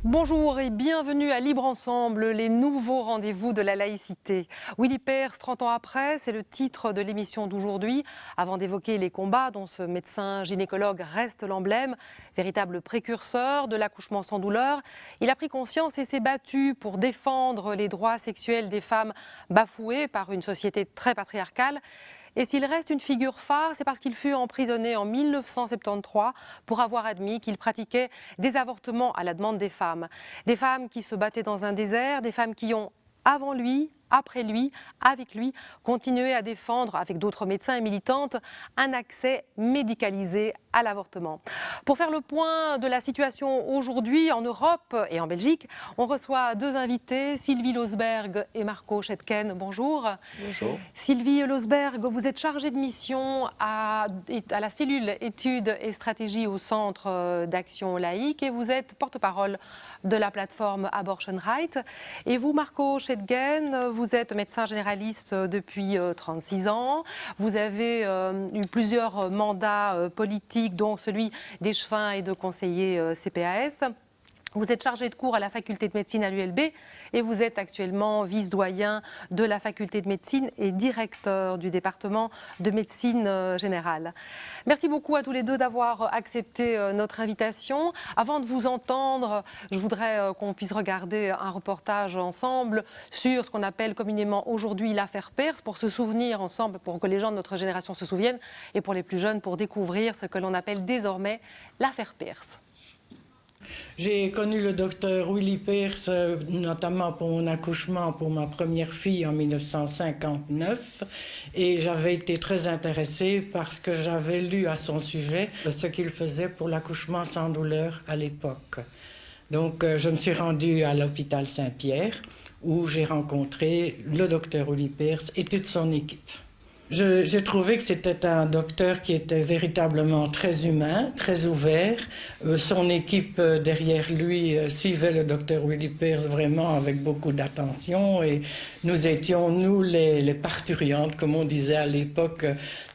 Bonjour et bienvenue à Libre Ensemble, les nouveaux rendez-vous de la laïcité. Willy Peers, 30 ans après, c'est le titre de l'émission d'aujourd'hui. Avant d'évoquer les combats dont ce médecin gynécologue reste l'emblème, véritable précurseur de l'accouchement sans douleur, il a pris conscience et s'est battu pour défendre les droits sexuels des femmes bafoués par une société très patriarcale. Et s'il reste une figure phare, c'est parce qu'il fut emprisonné en 1973 pour avoir admis qu'il pratiquait des avortements à la demande des femmes. Des femmes qui se battaient dans un désert, des femmes qui ont, avant lui, après lui, avec lui, continué à défendre, avec d'autres médecins et militantes, un accès médicalisé à l'avortement. Pour faire le point de la situation aujourd'hui en Europe et en Belgique, on reçoit deux invités, Sylvie Losberg et Marco Schetken. Bonjour. Bonjour. Sylvie Losberg, vous êtes chargée de mission à la cellule études et stratégies au Centre d'action laïque et vous êtes porte-parole de la plateforme Abortion Right. Et vous, Marco Schetken, vous êtes médecin généraliste depuis 36 ans. Vous avez eu plusieurs mandats politiques, dont celui d'échevin et de conseiller CPAS. Vous êtes chargé de cours à la faculté de médecine à l'ULB et vous êtes actuellement vice-doyen de la faculté de médecine et directeur du département de médecine générale. Merci beaucoup à tous les deux d'avoir accepté notre invitation. Avant de vous entendre, je voudrais qu'on puisse regarder un reportage ensemble sur ce qu'on appelle communément aujourd'hui l'affaire Peers, pour se souvenir ensemble, pour que les gens de notre génération se souviennent, et pour les plus jeunes, pour découvrir ce que l'on appelle désormais l'affaire Peers. J'ai connu le docteur Willy Peers, notamment pour mon accouchement pour ma première fille en 1959, et j'avais été très intéressée parce que j'avais lu à son sujet ce qu'il faisait pour l'accouchement sans douleur à l'époque. Donc je me suis rendue à l'hôpital Saint-Pierre où j'ai rencontré le docteur Willy Peers et toute son équipe. J'ai trouvé que c'était un docteur qui était véritablement très humain, très ouvert. Son équipe derrière lui suivait le docteur Willy Peers vraiment avec beaucoup d'attention et nous étions, nous les parturiantes, comme on disait à l'époque,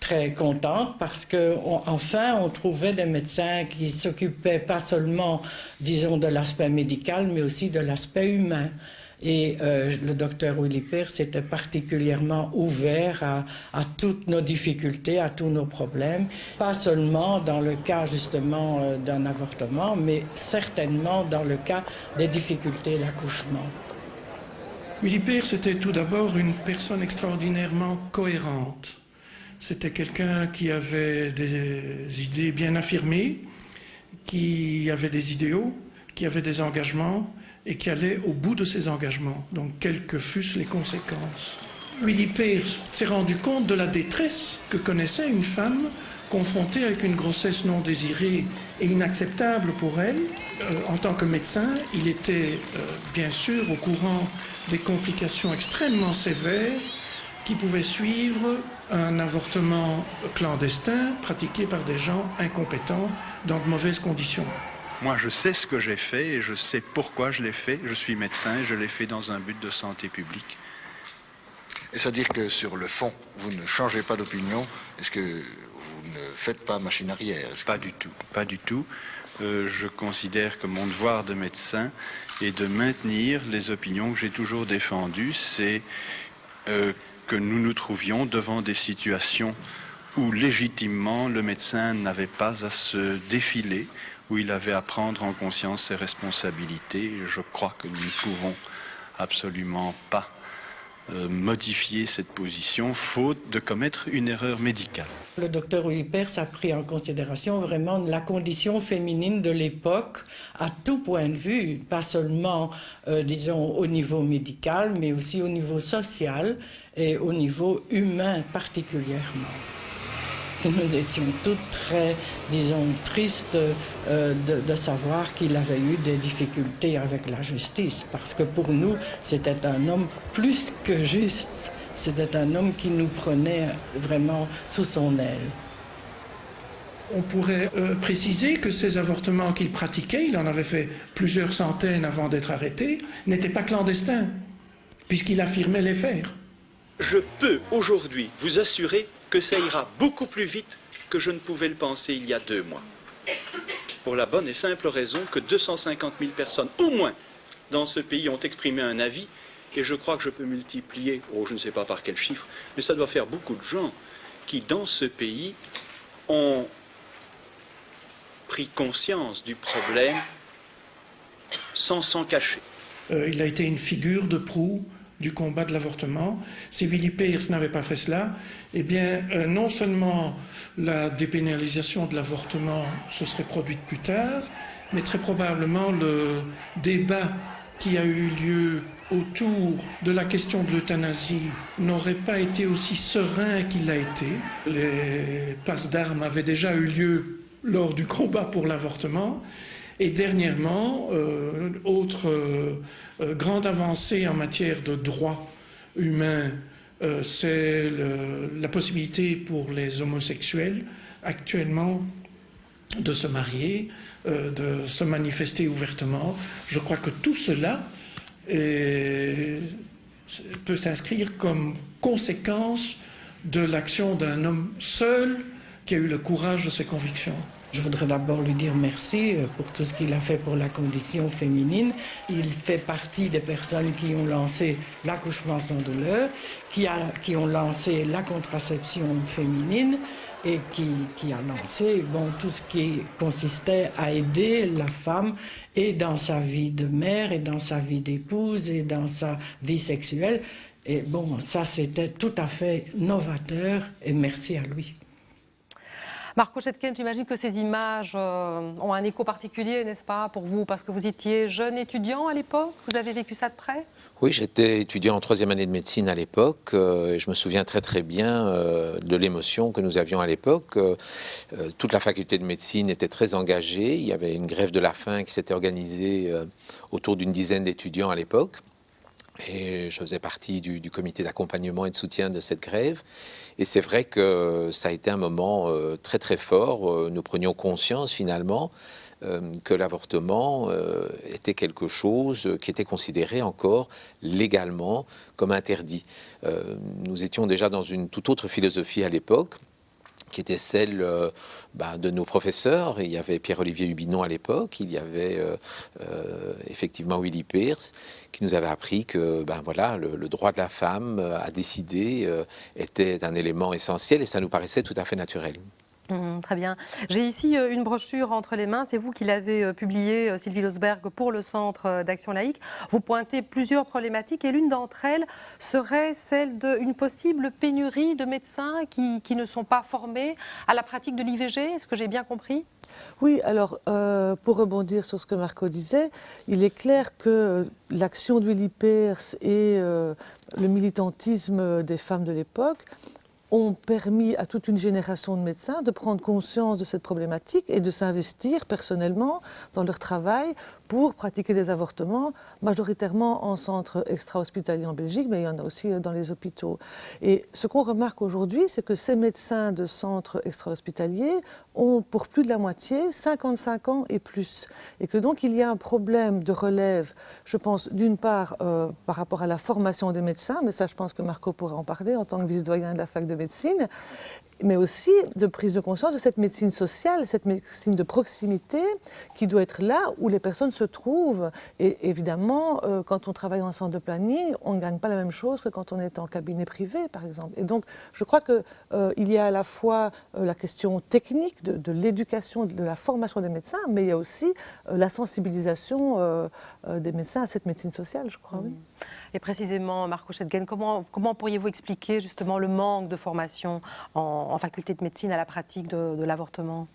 très contentes parce qu'enfin on trouvait des médecins qui s'occupaient pas seulement, disons, de l'aspect médical, mais aussi de l'aspect humain. Et le docteur Willy Peers était particulièrement ouvert à toutes nos difficultés, à tous nos problèmes, pas seulement dans le cas justement d'un avortement, mais certainement dans le cas des difficultés d'accouchement. Willy Peers était tout d'abord une personne extraordinairement cohérente. C'était quelqu'un qui avait des idées bien affirmées, qui avait des idéaux, qui avait des engagements, et qui allait au bout de ses engagements, donc quelles que fussent les conséquences. Willy Peers s'est rendu compte de la détresse que connaissait une femme confrontée avec une grossesse non désirée et inacceptable pour elle. En tant que médecin, il était bien sûr au courant des complications extrêmement sévères qui pouvaient suivre un avortement clandestin pratiqué par des gens incompétents dans de mauvaises conditions. Moi, je sais ce que j'ai fait et je sais pourquoi je l'ai fait. Je suis médecin et je l'ai fait dans un but de santé publique. Et ça veut dire que sur le fond, vous ne changez pas d'opinion? Est-ce que vous ne faites pas machine arrière? Pas du tout, pas du tout. Je considère que mon devoir de médecin est de maintenir les opinions que j'ai toujours défendues. C'est que nous nous trouvions devant des situations où légitimement le médecin n'avait pas à se défiler, où il avait à prendre en conscience ses responsabilités. Je crois que nous ne pouvons absolument pas modifier cette position, faute de commettre une erreur médicale. Le docteur Willy Peers a pris en considération vraiment la condition féminine de l'époque à tout point de vue, pas seulement, disons, au niveau médical, mais aussi au niveau social et au niveau humain particulièrement. Nous étions toutes très, disons, tristes de savoir qu'il avait eu des difficultés avec la justice, parce que pour nous, c'était un homme plus que juste C'était un homme qui nous prenait vraiment sous son aile. On pourrait préciser que ces avortements qu'il pratiquait, il en avait fait plusieurs centaines avant d'être arrêté, n'étaient pas clandestins, puisqu'il affirmait les faire. Je peux aujourd'hui vous assurer que ça ira beaucoup plus vite que je ne pouvais le penser il y a 2 mois. Pour la bonne et simple raison que 250 000 personnes, au moins, dans ce pays ont exprimé un avis, et je crois que je peux multiplier, je ne sais pas par quel chiffre, mais ça doit faire beaucoup de gens qui, dans ce pays, ont pris conscience du problème sans s'en cacher. Il a été une figure de proue du combat de l'avortement. Si Willie Pierce n'avait pas fait cela, eh bien, non seulement la dépénalisation de l'avortement se serait produite plus tard, mais très probablement le débat qui a eu lieu autour de la question de l'euthanasie n'aurait pas été aussi serein qu'il l'a été. Les passes d'armes avaient déjà eu lieu lors du combat pour l'avortement. Et dernièrement, autre grande avancée en matière de droits humains, c'est la possibilité pour les homosexuels actuellement de se marier, de se manifester ouvertement. Je crois que tout cela peut s'inscrire comme conséquence de l'action d'un homme seul qui a eu le courage de ses convictions. Je voudrais d'abord lui dire merci pour tout ce qu'il a fait pour la condition féminine. Il fait partie des personnes qui ont lancé l'accouchement sans douleur, qui ont lancé la contraception féminine et qui a lancé tout ce qui consistait à aider la femme et dans sa vie de mère et dans sa vie d'épouse et dans sa vie sexuelle. Et ça c'était tout à fait novateur et merci à lui. Marco Schettgen, j'imagine que ces images ont un écho particulier, n'est-ce pas, pour vous, parce que vous étiez jeune étudiant à l'époque, vous avez vécu ça de près? Oui, j'étais étudiant en 3e année de médecine à l'époque, et je me souviens très très bien de l'émotion que nous avions à l'époque. Toute la faculté de médecine était très engagée, il y avait une grève de la faim qui s'était organisée autour d'une dizaine d'étudiants à l'époque. Et je faisais partie du comité d'accompagnement et de soutien de cette grève. Et c'est vrai que ça a été un moment très très fort. Nous prenions conscience finalement que l'avortement était quelque chose qui était considéré encore légalement comme interdit. Nous étions déjà dans une toute autre philosophie à l'époque, qui était celle de nos professeurs. Il y avait Pierre-Olivier Hubinon à l'époque, il y avait effectivement Willie Pierce, qui nous avait appris que le droit de la femme à décider était un élément essentiel et ça nous paraissait tout à fait naturel. Très bien. J'ai ici une brochure entre les mains. C'est vous qui l'avez publiée, Sylvie Losberg, pour le Centre d'Action Laïque. Vous pointez plusieurs problématiques et l'une d'entre elles serait celle d'une possible pénurie de médecins qui ne sont pas formés à la pratique de l'IVG. Est-ce que j'ai bien compris? Oui, alors pour rebondir sur ce que Marco disait, il est clair que l'action de Willie Pierce et le militantisme des femmes de l'époque ont permis à toute une génération de médecins de prendre conscience de cette problématique et de s'investir personnellement dans leur travail pour pratiquer des avortements, majoritairement en centre extra-hospitalier en Belgique, mais il y en a aussi dans les hôpitaux. Et ce qu'on remarque aujourd'hui, c'est que ces médecins de centres extra-hospitaliers ont pour plus de la moitié 55 ans et plus. Et que donc il y a un problème de relève, je pense, d'une part par rapport à la formation des médecins, mais ça je pense que Marco pourra en parler en tant que vice-doyen de la fac de médecine, mais aussi de prise de conscience de cette médecine sociale, cette médecine de proximité qui doit être là où les personnes se trouvent. Et évidemment, quand on travaille en centre de planning, on ne gagne pas la même chose que quand on est en cabinet privé, par exemple. Et donc, je crois qu'il y a à la fois la question technique de l'éducation, de la formation des médecins, mais il y a aussi la sensibilisation des médecins à cette médecine sociale, je crois, oui. Et précisément, Marco Schettgen, comment pourriez-vous expliquer justement le manque de formation en faculté de médecine à la pratique de l'avortement?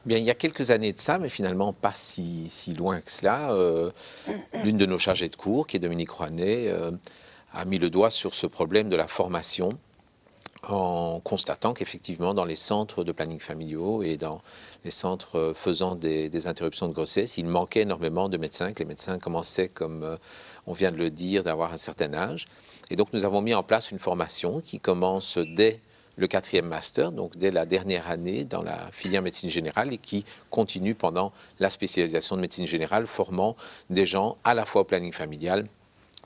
Bien, il y a quelques années de ça, mais finalement pas si loin que cela, l'une de nos chargées de cours, qui est Dominique Rouanet, a mis le doigt sur ce problème de la formation en constatant qu'effectivement dans les centres de planning familiaux et dans les centres faisant des interruptions de grossesse, il manquait énormément de médecins, que les médecins commençaient, comme on vient de le dire, d'avoir un certain âge. Et donc nous avons mis en place une formation qui commence dès le 4e master, donc dès la dernière année dans la filière médecine générale et qui continue pendant la spécialisation de médecine générale, formant des gens à la fois au planning familial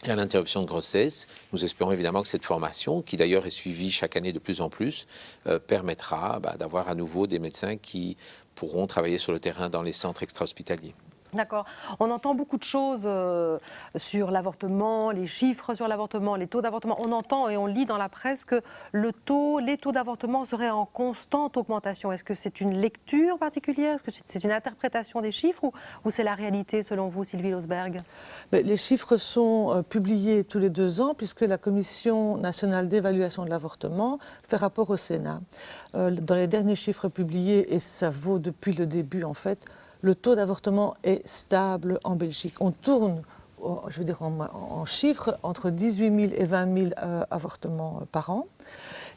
et à l'interruption de grossesse. Nous espérons évidemment que cette formation, qui d'ailleurs est suivie chaque année de plus en plus, permettra d'avoir à nouveau des médecins qui pourront travailler sur le terrain dans les centres extra-hospitaliers. D'accord. On entend beaucoup de choses sur l'avortement, les chiffres sur l'avortement, les taux d'avortement. On entend et on lit dans la presse que les taux d'avortement seraient en constante augmentation. Est-ce que c'est une lecture particulière? Est-ce que c'est une interprétation des chiffres ou c'est la réalité selon vous, Sylvie Losberg? Les chiffres sont publiés tous les 2 ans puisque la Commission nationale d'évaluation de l'avortement fait rapport au Sénat. Dans les derniers chiffres publiés, et ça vaut depuis le début en fait, le taux d'avortement est stable en Belgique. On tourne, je veux dire en chiffres, entre 18 000 et 20 000 avortements par an.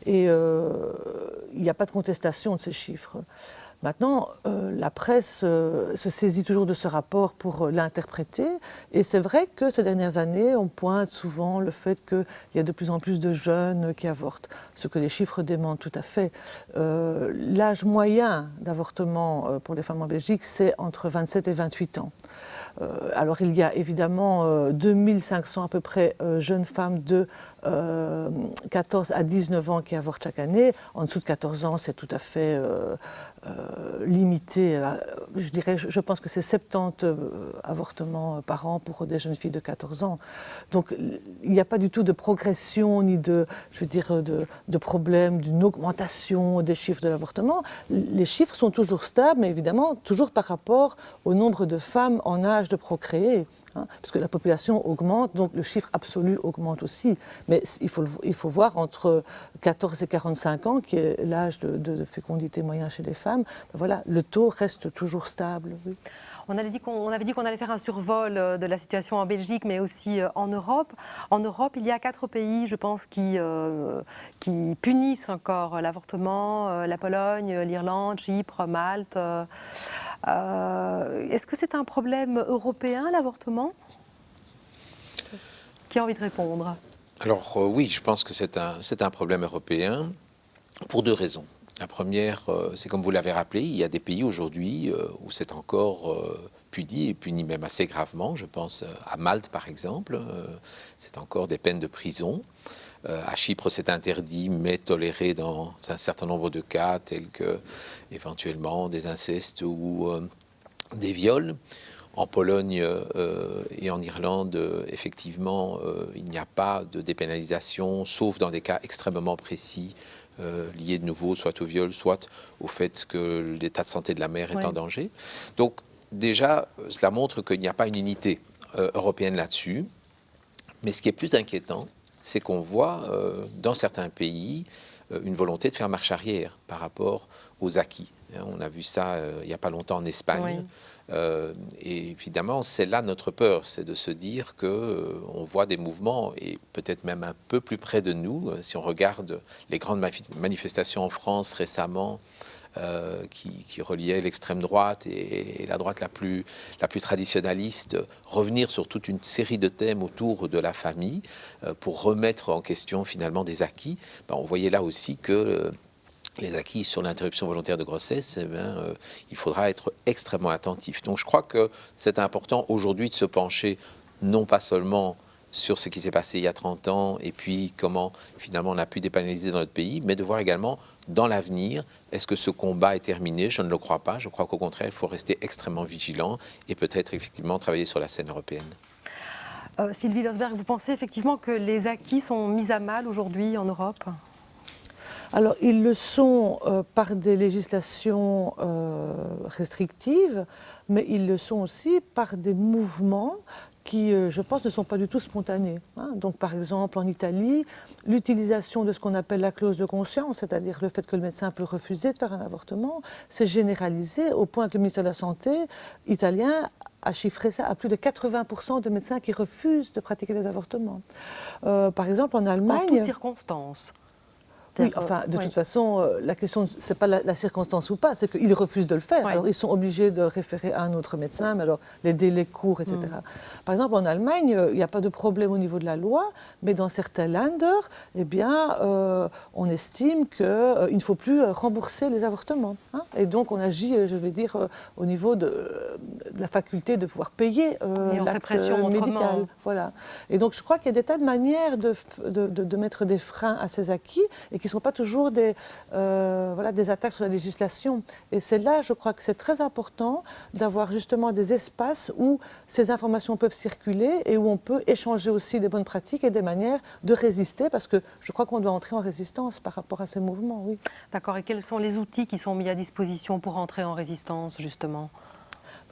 Et il n'y a pas de contestation de ces chiffres. Maintenant, la presse se saisit toujours de ce rapport pour l'interpréter. Et c'est vrai que ces dernières années, on pointe souvent le fait qu'il y a de plus en plus de jeunes qui avortent, ce que les chiffres démentent tout à fait. L'âge moyen d'avortement pour les femmes en Belgique, c'est entre 27 et 28 ans. Alors il y a évidemment 2500 à peu près jeunes femmes de 14 à 19 ans qui avortent chaque année. En dessous de 14 ans, c'est tout à fait limité. Je pense que c'est 70 avortements par an pour des jeunes filles de 14 ans. Donc il n'y a pas du tout de progression ni de problème d'une augmentation des chiffres de l'avortement. Les chiffres sont toujours stables, mais évidemment toujours par rapport au nombre de femmes en âge de procréer. Parce que la population augmente, donc le chiffre absolu augmente aussi. Mais il faut voir entre 14 et 45 ans, qui est l'âge de fécondité moyen chez les femmes, voilà, le taux reste toujours stable. Oui. On avait dit qu'on allait faire un survol de la situation en Belgique, mais aussi en Europe. En Europe, il y a 4 pays, je pense, qui punissent encore l'avortement. La Pologne, l'Irlande, Chypre, Malte. Est-ce que c'est un problème européen, l'avortement? Qui a envie de répondre? Alors oui, je pense que c'est un problème européen pour 2 raisons. La première, c'est comme vous l'avez rappelé, il y a des pays aujourd'hui où c'est encore puni, et puni même assez gravement. Je pense à Malte, par exemple, c'est encore des peines de prison. À Chypre, c'est interdit, mais toléré dans un certain nombre de cas, tels que éventuellement des incestes ou des viols. En Pologne et en Irlande, effectivement, il n'y a pas de dépénalisation, sauf dans des cas extrêmement précis, liés de nouveau soit au viol, soit au fait que l'état de santé de la mère est en danger. Donc déjà, cela montre qu'il n'y a pas une unité européenne là-dessus. Mais ce qui est plus inquiétant, c'est qu'on voit dans certains pays une volonté de faire marche arrière par rapport aux acquis. On a vu ça il n'y a pas longtemps en Espagne. Et évidemment, c'est là notre peur, c'est de se dire qu'on voit des mouvements, et peut-être même un peu plus près de nous, si on regarde les grandes manifestations en France récemment, qui reliaient l'extrême droite et la droite la plus traditionnaliste, revenir sur toute une série de thèmes autour de la famille pour remettre en question finalement des acquis. On voyait là aussi que les acquis sur l'interruption volontaire de grossesse, il faudra être extrêmement attentif. Donc je crois que c'est important aujourd'hui de se pencher non pas seulement sur ce qui s'est passé il y a 30 ans et puis comment finalement on a pu dépénaliser dans notre pays, mais de voir également dans l'avenir, est-ce que ce combat est terminé? Je ne le crois pas. Je crois qu'au contraire, il faut rester extrêmement vigilant et peut-être effectivement travailler sur la scène européenne. Sylvie Losberg, vous pensez effectivement que les acquis sont mis à mal aujourd'hui en Europe? Alors, ils le sont par des législations restrictives, mais ils le sont aussi par des mouvements qui, je pense, ne sont pas du tout spontanés. Donc, par exemple, en Italie, l'utilisation de ce qu'on appelle la clause de conscience, c'est-à-dire le fait que le médecin peut refuser de faire un avortement, s'est généralisé au point que le ministère de la Santé italien a chiffré ça à plus de 80% de médecins qui refusent de pratiquer des avortements. Par exemple, en Allemagne... En toutes circonstances. Oui, enfin, de toute façon, la question, ce n'est pas la circonstance ou pas, c'est qu'ils refusent de le faire. Oui. Alors, ils sont obligés de référer à un autre médecin, mais alors, les délais courts, etc. Par exemple, en Allemagne, il n'y a pas de problème au niveau de la loi, mais dans certains Länder, eh bien, on estime qu'il ne faut plus rembourser les avortements. Hein, et donc, on agit, je vais dire, au niveau de la faculté de pouvoir payer l'acte médical. Voilà. Et donc, je crois qu'il y a des tas de manières de mettre des freins à ces acquis et qui ne sont pas toujours des attaques sur la législation. Et c'est là, je crois que c'est très important d'avoir justement des espaces où ces informations peuvent circuler et où on peut échanger aussi des bonnes pratiques et des manières de résister, parce que je crois qu'on doit entrer en résistance par rapport à ces mouvements, oui. D'accord. Et quels sont les outils qui sont mis à disposition pour entrer en résistance, justement ?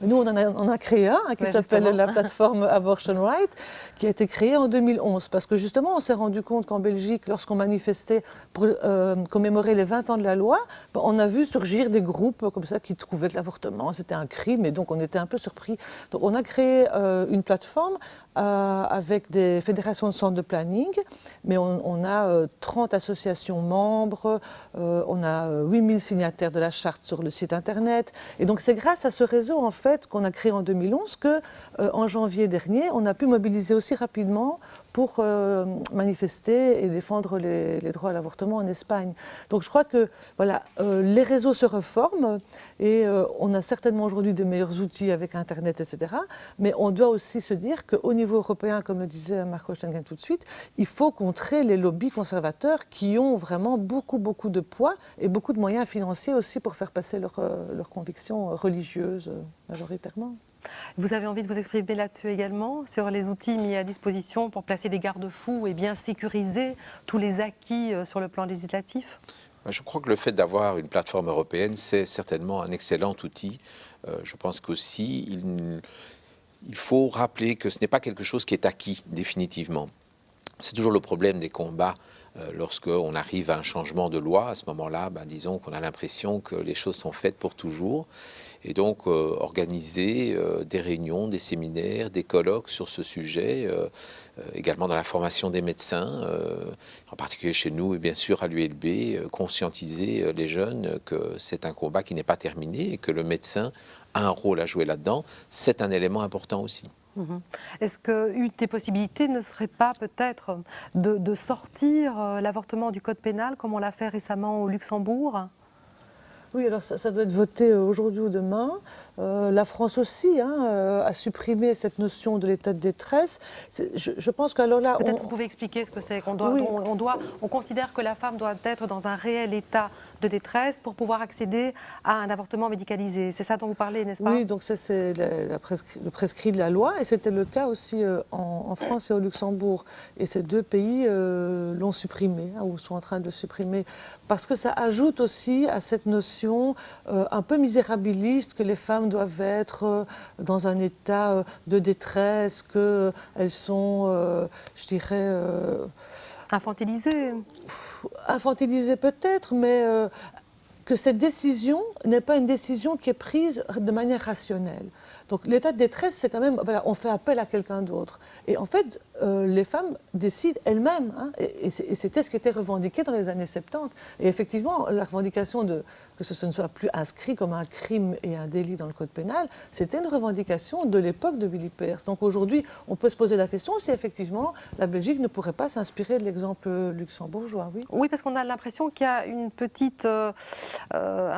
Nous, on en a créé un qui s'appelle la plateforme Abortion Right, qui a été créée en 2011. Parce que justement, on s'est rendu compte qu'en Belgique, lorsqu'on manifestait pour commémorer les 20 ans de la loi, on a vu surgir des groupes comme ça qui trouvaient que l'avortement, c'était un crime. Et donc, on était un peu surpris. Donc, on a créé une plateforme avec des fédérations de centres de planning. Mais on a 30 associations membres, on a 8000 signataires de la charte sur le site Internet. Et donc, c'est grâce à ce réseau, en fait, qu'on a créé en 2011, qu'en janvier dernier, on a pu mobiliser aussi rapidement pour manifester et défendre les droits à l'avortement en Espagne. Donc je crois que voilà, les réseaux se reforment et on a certainement aujourd'hui de meilleurs outils avec Internet, etc. Mais on doit aussi se dire qu'au niveau européen, comme le disait Marco Schengen tout de suite, il faut contrer les lobbies conservateurs qui ont vraiment beaucoup de poids et beaucoup de moyens financiers aussi pour faire passer leurs convictions religieuses majoritairement. Vous avez envie de vous exprimer là-dessus également, sur les outils mis à disposition pour placer des garde-fous et bien sécuriser tous les acquis sur le plan législatif ? Je crois que le fait d'avoir une plateforme européenne, c'est certainement un excellent outil. Je pense qu'aussi, il faut rappeler que ce n'est pas quelque chose qui est acquis définitivement. C'est toujours le problème des combats. Lorsqu'on arrive à un changement de loi, à ce moment-là, disons qu'on a l'impression que les choses sont faites pour toujours. Et donc, organiser des réunions, des séminaires, des colloques sur ce sujet, également dans la formation des médecins, en particulier chez nous et bien sûr à l'ULB, conscientiser les jeunes que c'est un combat qui n'est pas terminé et que le médecin a un rôle à jouer là-dedans, c'est un élément important aussi. Est-ce qu'une des possibilités ne serait pas peut-être de sortir l'avortement du code pénal comme on l'a fait récemment au Luxembourg ? Oui, alors ça doit être voté aujourd'hui ou demain. La France aussi a supprimé cette notion de l'état de détresse. Je pense qu'alors là... Peut-être vous pouvez expliquer ce que c'est, qu'on doit, Oui. on considère que la femme doit être dans un réel état de détresse pour pouvoir accéder à un avortement médicalisé. C'est ça dont vous parlez, n'est-ce pas ? Oui, donc ça c'est le prescrit de la loi et c'était le cas aussi en France et au Luxembourg. Et ces deux pays l'ont supprimé, ou sont en train de le supprimer, parce que ça ajoute aussi à cette notion un peu misérabiliste que les femmes doivent être dans un état de détresse, qu'elles sont, je dirais... Infantilisées. Infantilisées peut-être, mais que cette décision n'est pas une décision qui est prise de manière rationnelle. Donc l'état de détresse, c'est quand même, voilà, on fait appel à quelqu'un d'autre. Et en fait, les femmes décident elles-mêmes. Hein, et c'était ce qui était revendiqué dans les années 70. Et effectivement, la revendication que ce ne soit plus inscrit comme un crime et un délit dans le code pénal, c'était une revendication de l'époque de Willy Peers. Donc aujourd'hui, on peut se poser la question si effectivement la Belgique ne pourrait pas s'inspirer de l'exemple luxembourgeois. Oui, oui, parce qu'on a l'impression qu'il y a un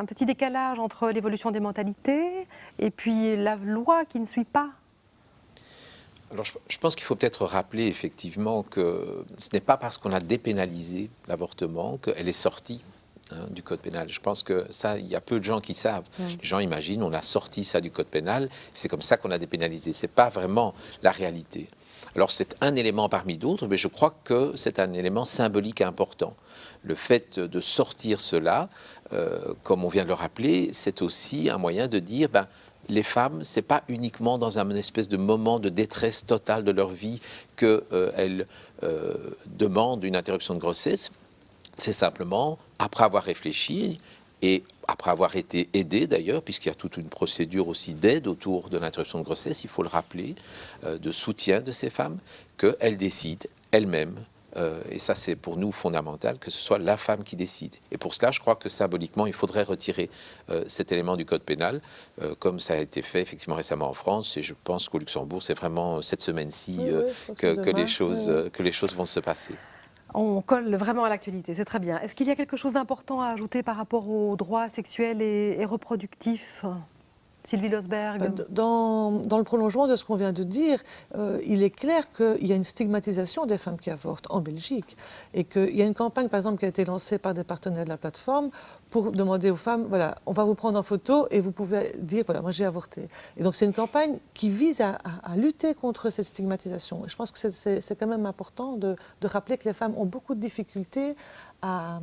petit décalage entre l'évolution des mentalités et puis la loi qui ne suit pas. Alors je pense qu'il faut peut-être rappeler effectivement que ce n'est pas parce qu'on a dépénalisé l'avortement qu'elle est sortie du code pénal. Je pense que ça, il y a peu de gens qui savent. Les gens imaginent, on a sorti ça du code pénal, c'est comme ça qu'on a dépénalisé. C'est pas vraiment la réalité. Alors c'est un élément parmi d'autres, mais je crois que c'est un élément symbolique important. Le fait de sortir cela, comme on vient de le rappeler, c'est aussi un moyen de dire, les femmes, c'est pas uniquement dans un espèce de moment de détresse totale de leur vie qu'elles demandent une interruption de grossesse. C'est simplement, après avoir réfléchi et après avoir été aidées d'ailleurs, puisqu'il y a toute une procédure aussi d'aide autour de l'interruption de grossesse, il faut le rappeler, de soutien de ces femmes, qu'elles décident elles-mêmes Et ça, c'est pour nous fondamental, que ce soit la femme qui décide. Et pour cela, je crois que symboliquement, il faudrait retirer cet élément du code pénal, comme ça a été fait effectivement récemment en France. Et je pense qu'au Luxembourg, c'est vraiment cette semaine-ci que les choses vont se passer. On colle vraiment à l'actualité, c'est très bien. Est-ce qu'il y a quelque chose d'important à ajouter par rapport aux droits sexuels et reproductifs ? Sylvie Losberg. Dans le prolongement de ce qu'on vient de dire, il est clair qu'il y a une stigmatisation des femmes qui avortent en Belgique et qu'il y a une campagne, par exemple, qui a été lancée par des partenaires de la plateforme pour demander aux femmes, voilà, on va vous prendre en photo et vous pouvez dire, voilà, moi j'ai avorté. Et donc c'est une campagne qui vise à lutter contre cette stigmatisation. Et je pense que c'est quand même important de rappeler que les femmes ont beaucoup de difficultés à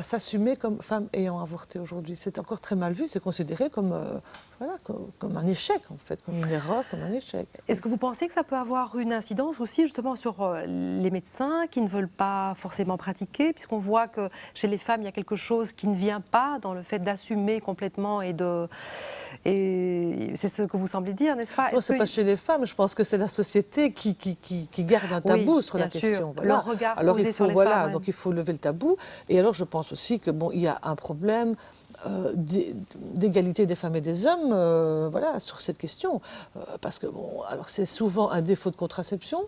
s'assumer comme femme ayant avorté aujourd'hui. C'est encore très mal vu, c'est considéré comme un échec en fait, comme une erreur, comme un échec. Est-ce que vous pensez que ça peut avoir une incidence aussi justement sur les médecins qui ne veulent pas forcément pratiquer, puisqu'on voit que chez les femmes il y a quelque chose qui ne vient pas dans le fait d'assumer complètement et c'est ce que vous semblez dire, n'est-ce pas? Non, c'est pas chez les femmes, je pense que c'est la société qui garde un tabou sur la question. Voilà. Leur regard alors posé sur les femmes. Donc il faut lever le tabou. Et alors je pense aussi que il y a un problème d'égalité des femmes et des hommes sur cette question. Parce que alors c'est souvent un défaut de contraception,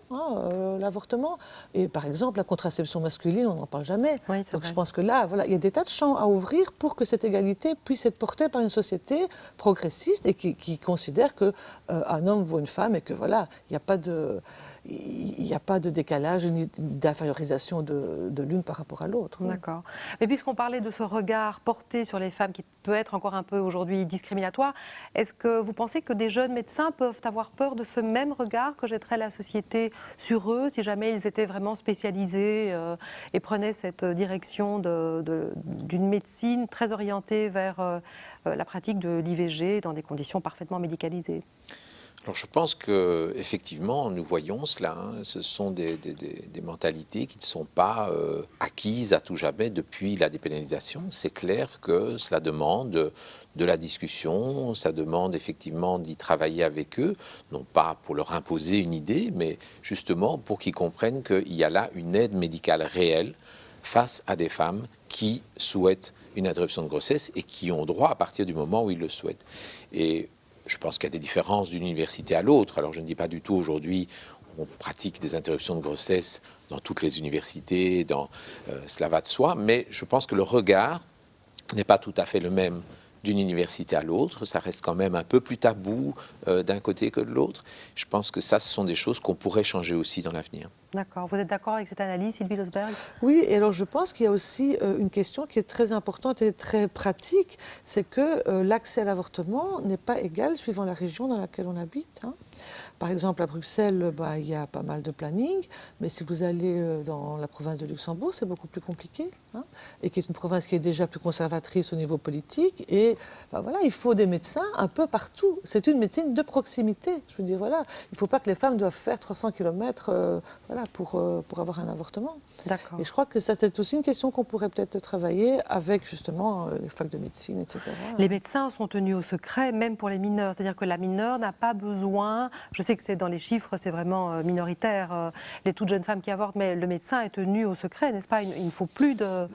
l'avortement. Et par exemple, la contraception masculine, on n'en parle jamais. Oui, donc vrai. je pense que là, il y a des tas de champs à ouvrir pour que cette égalité puisse être portée par une société progressiste et qui considère qu'un homme vaut une femme et que il n'y a pas de... Il n'y a pas de décalage ni d'infériorisation de l'une par rapport à l'autre. D'accord. Mais puisqu'on parlait de ce regard porté sur les femmes qui peut être encore un peu aujourd'hui discriminatoire, est-ce que vous pensez que des jeunes médecins peuvent avoir peur de ce même regard que jetterait la société sur eux si jamais ils étaient vraiment spécialisés et prenaient cette direction d'une médecine très orientée vers la pratique de l'IVG dans des conditions parfaitement médicalisées? Alors je pense qu'effectivement, nous voyons cela. Ce sont des mentalités qui ne sont pas acquises à tout jamais depuis la dépénalisation. C'est clair que cela demande de la discussion, ça demande effectivement d'y travailler avec eux, non pas pour leur imposer une idée, mais justement pour qu'ils comprennent qu'il y a là une aide médicale réelle face à des femmes qui souhaitent une interruption de grossesse et qui ont droit à partir du moment où ils le souhaitent. Et je pense qu'il y a des différences d'une université à l'autre. Alors je ne dis pas du tout aujourd'hui on pratique des interruptions de grossesse dans toutes les universités, cela va de soi, mais je pense que le regard n'est pas tout à fait le même d'une université à l'autre. Ça reste quand même un peu plus tabou d'un côté que de l'autre. Je pense que ça, ce sont des choses qu'on pourrait changer aussi dans l'avenir. D'accord. Vous êtes d'accord avec cette analyse, Sylvie Losberg? Oui, et alors je pense qu'il y a aussi une question qui est très importante et très pratique, c'est que l'accès à l'avortement n'est pas égal suivant la région dans laquelle on habite. Par exemple, à Bruxelles, il y a pas mal de planning, mais si vous allez dans la province de Luxembourg, c'est beaucoup plus compliqué, et qui est une province qui est déjà plus conservatrice au niveau politique. Et il faut des médecins un peu partout. C'est une médecine de proximité. Je veux dire, il ne faut pas que les femmes doivent faire 300 km pour avoir un avortement. D'accord. Et je crois que ça, c'est aussi une question qu'on pourrait peut-être travailler avec justement les facs de médecine, etc. Les médecins sont tenus au secret, même pour les mineurs. C'est-à-dire que la mineure n'a pas besoin, je sais que c'est dans les chiffres, c'est vraiment minoritaire, les toutes jeunes femmes qui avortent, mais le médecin est tenu au secret, n'est-ce pas? Il ne faut plus de...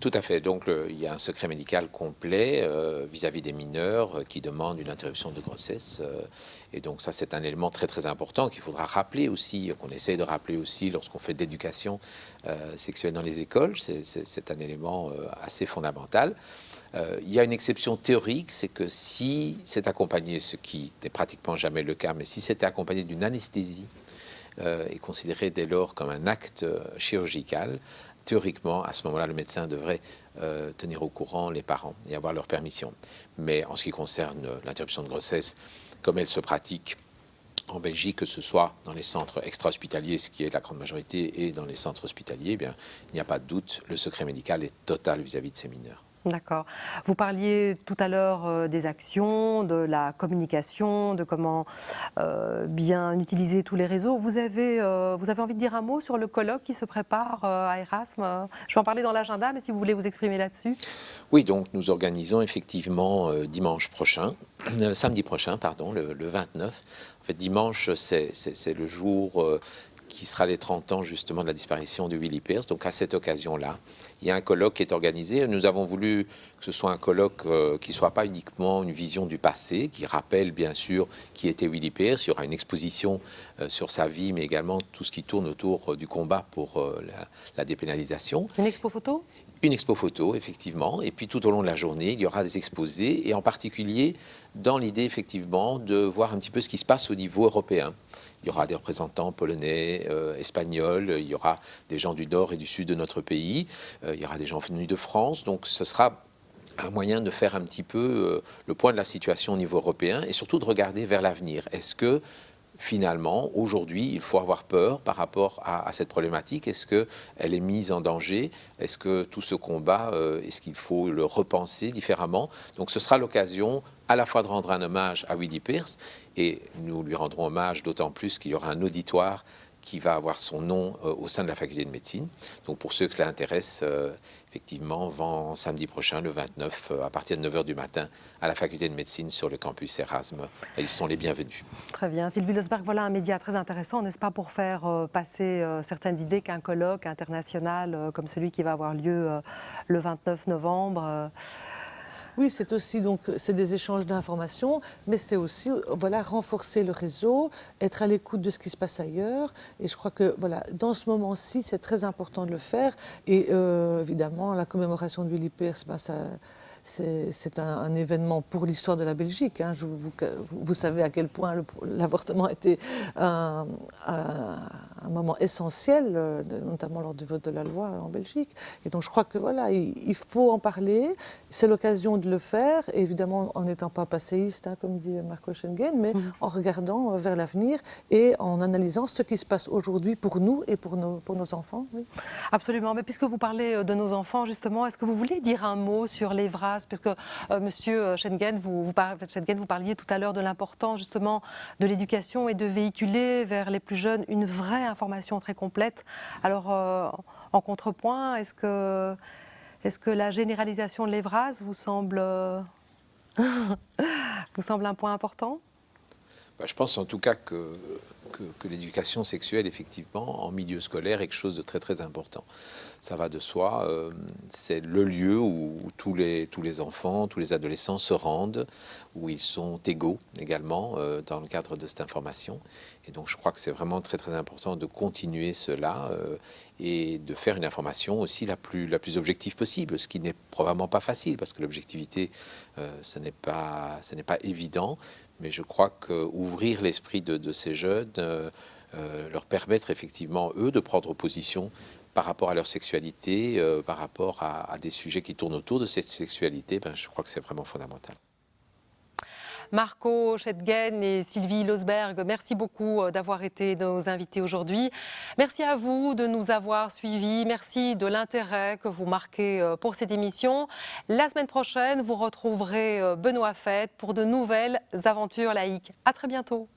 Tout à fait. Donc il y a un secret médical complet vis-à-vis des mineurs qui demandent une interruption de grossesse. Et donc ça, c'est un élément très très important qu'il faudra rappeler aussi, qu'on essaie de rappeler aussi lorsqu'on fait de l'éducation sexuelle dans les écoles. C'est un élément assez fondamental. Il y a une exception théorique, c'est que si c'est accompagné, ce qui n'est pratiquement jamais le cas, mais si c'était accompagné d'une anesthésie et considéré dès lors comme un acte chirurgical, théoriquement, à ce moment-là, le médecin devrait tenir au courant les parents et avoir leur permission. Mais en ce qui concerne l'interruption de grossesse, comme elle se pratique en Belgique, que ce soit dans les centres extra-hospitaliers, ce qui est la grande majorité, et dans les centres hospitaliers, il n'y a pas de doute, le secret médical est total vis-à-vis de ces mineurs. D'accord. Vous parliez tout à l'heure des actions, de la communication, de comment bien utiliser tous les réseaux. Vous avez envie de dire un mot sur le colloque qui se prépare à Erasme? Je vais en parler dans l'agenda, mais si vous voulez vous exprimer là-dessus. Oui, donc nous organisons effectivement samedi prochain, pardon, le 29. En fait, dimanche, c'est le jour qui sera les 30 ans justement de la disparition de Willy Pearce. Donc à cette occasion-là, il y a un colloque qui est organisé. Nous avons voulu que ce soit un colloque qui ne soit pas uniquement une vision du passé, qui rappelle bien sûr qui était Willy Pearce. Il y aura une exposition sur sa vie, mais également tout ce qui tourne autour du combat pour la dépénalisation. Une expo photo ? Une expo photo, effectivement. Et puis tout au long de la journée, il y aura des exposés, et en particulier dans l'idée, effectivement, de voir un petit peu ce qui se passe au niveau européen. Il y aura des représentants polonais, espagnols, il y aura des gens du nord et du sud de notre pays, il y aura des gens venus de France. Donc ce sera un moyen de faire un petit peu le point de la situation au niveau européen et surtout de regarder vers l'avenir. Est-ce que finalement, aujourd'hui, il faut avoir peur par rapport à cette problématique? Est-ce qu'elle est mise en danger? Est-ce que tout ce combat, est-ce qu'il faut le repenser différemment? Donc ce sera l'occasion à la fois de rendre un hommage à Willy Pearce, et nous lui rendrons hommage d'autant plus qu'il y aura un auditoire qui va avoir son nom au sein de la faculté de médecine. Donc pour ceux que cela intéresse, effectivement, samedi prochain, le 29, à partir de 9h du matin, à la faculté de médecine sur le campus Erasme. Ils sont les bienvenus. Très bien. Sylvie Losberg, voilà un média très intéressant, n'est-ce pas, pour faire passer certaines idées qu'un colloque international comme celui qui va avoir lieu le 29 novembre Oui, c'est aussi c'est des échanges d'informations, mais c'est aussi voilà, renforcer le réseau, être à l'écoute de ce qui se passe ailleurs. Et je crois que voilà, dans ce moment-ci, c'est très important de le faire. Et évidemment, la commémoration de Willy Pearce, c'est un événement pour l'histoire de la Belgique. Hein. Vous savez à quel point l'avortement était un moment essentiel, notamment lors du vote de la loi en Belgique. Et donc je crois que voilà, il faut en parler. C'est l'occasion de le faire, évidemment en n'étant pas passéiste, hein, comme dit Marco Schengen, mais en regardant vers l'avenir et en analysant ce qui se passe aujourd'hui pour nous et pour nos enfants. Oui. Absolument. Mais puisque vous parlez de nos enfants, justement, est-ce que vous voulez dire un mot sur l'EVRAS? Parce que Monsieur Schengen, vous parliez tout à l'heure de l'importance justement de l'éducation et de véhiculer vers les plus jeunes une vraie information très complète. Alors, en contrepoint, est-ce que la généralisation de l'EVRAS vous semble un point important? Je pense en tout cas que l'éducation sexuelle, effectivement, en milieu scolaire, est quelque chose de très très important. Ça va de soi, c'est le lieu où tous les enfants, tous les adolescents se rendent, où ils sont égaux également dans le cadre de cette information. Et donc je crois que c'est vraiment très très important de continuer cela et de faire une information aussi la plus objective possible, ce qui n'est probablement pas facile, parce que l'objectivité, ce n'est pas évident. Mais je crois qu'ouvrir l'esprit de ces jeunes, leur permettre effectivement, eux, de prendre position par rapport à leur sexualité, par rapport à des sujets qui tournent autour de cette sexualité, je crois que c'est vraiment fondamental. Marco Schengen et Sylvie Losberg, merci beaucoup d'avoir été nos invités aujourd'hui. Merci à vous de nous avoir suivis. Merci de l'intérêt que vous marquez pour cette émission. La semaine prochaine, vous retrouverez Benoît Fette pour de nouvelles aventures laïques. À très bientôt.